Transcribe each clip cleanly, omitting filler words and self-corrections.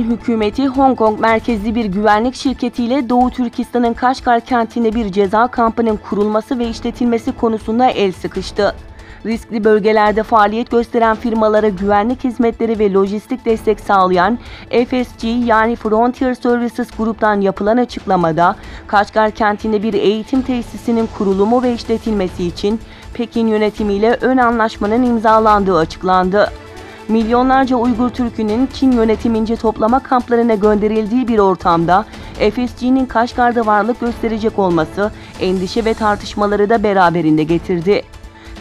hükümeti Hong Kong merkezli bir güvenlik şirketiyle Doğu Türkistan'ın Kaşgar kentinde bir ceza kampının kurulması ve işletilmesi konusunda el sıkıştı. Riskli bölgelerde faaliyet gösteren firmalara güvenlik hizmetleri ve lojistik destek sağlayan FSG yani Frontier Services gruptan yapılan açıklamada Kaşgar kentinde bir eğitim tesisinin kurulumu ve işletilmesi için Pekin yönetimiyle ön anlaşmanın imzalandığı açıklandı. Milyonlarca Uygur Türk'ünün Çin yönetimince toplama kamplarına gönderildiği bir ortamda FSG'nin Kaşgar'da varlık gösterecek olması endişe ve tartışmaları da beraberinde getirdi.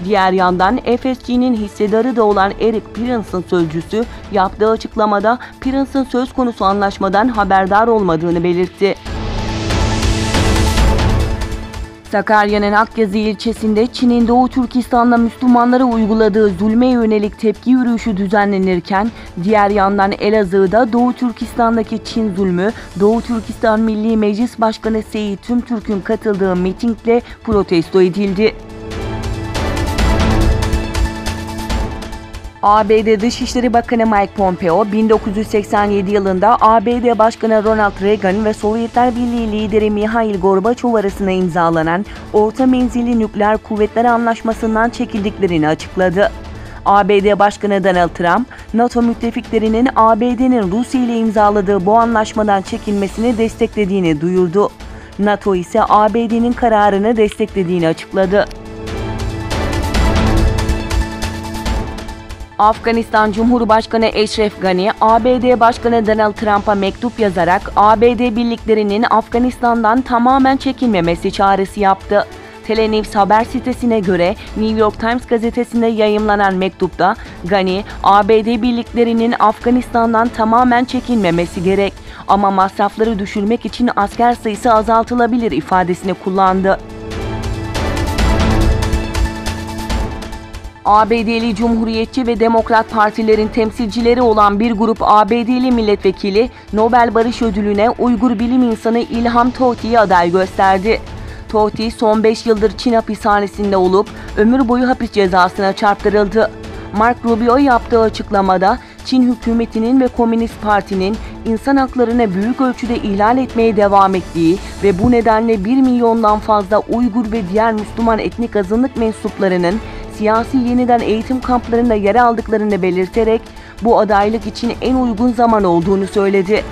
Diğer yandan FSG'nin hissedarı da olan Eric Prince'ın sözcüsü yaptığı açıklamada Prince'ın söz konusu anlaşmadan haberdar olmadığını belirtti. Sakarya'nın Akyazı ilçesinde Çin'in Doğu Türkistan'da Müslümanlara uyguladığı zulme yönelik tepki yürüyüşü düzenlenirken, diğer yandan Elazığ'da Doğu Türkistan'daki Çin zulmü, Doğu Türkistan Milli Meclis Başkanı Seyit Tümtürk'ün katıldığı mitingle protesto edildi. ABD Dışişleri Bakanı Mike Pompeo, 1987 yılında ABD Başkanı Ronald Reagan ve Sovyetler Birliği lideri Mihail Gorbaçov arasında imzalanan Orta Menzilli Nükleer Kuvvetler Anlaşması'ndan çekildiklerini açıkladı. ABD Başkanı Donald Trump, NATO müttefiklerinin ABD'nin Rusya ile imzaladığı bu anlaşmadan çekilmesini desteklediğini duyurdu. NATO ise ABD'nin kararını desteklediğini açıkladı. Afganistan Cumhurbaşkanı Eşref Gani, ABD Başkanı Donald Trump'a mektup yazarak ABD birliklerinin Afganistan'dan tamamen çekilmemesi çağrısı yaptı. Telenews haber sitesine göre New York Times gazetesinde yayımlanan mektupta Gani, ABD birliklerinin Afganistan'dan tamamen çekilmemesi gerek ama masrafları düşürmek için asker sayısı azaltılabilir ifadesini kullandı. ABD'li Cumhuriyetçi ve Demokrat Partilerin temsilcileri olan bir grup ABD'li milletvekili Nobel Barış Ödülü'ne Uygur bilim insanı İlham Tohti'yi aday gösterdi. Tohti son 5 yıldır Çin hapishanesinde olup ömür boyu hapis cezasına çarptırıldı. Mark Rubio yaptığı açıklamada Çin hükümetinin ve Komünist Parti'nin insan haklarını büyük ölçüde ihlal etmeye devam ettiği ve bu nedenle 1 milyondan fazla Uygur ve diğer Müslüman etnik azınlık mensuplarının siyasi yeniden eğitim kamplarında yer aldıklarını belirterek bu adaylık için en uygun zaman olduğunu söyledi.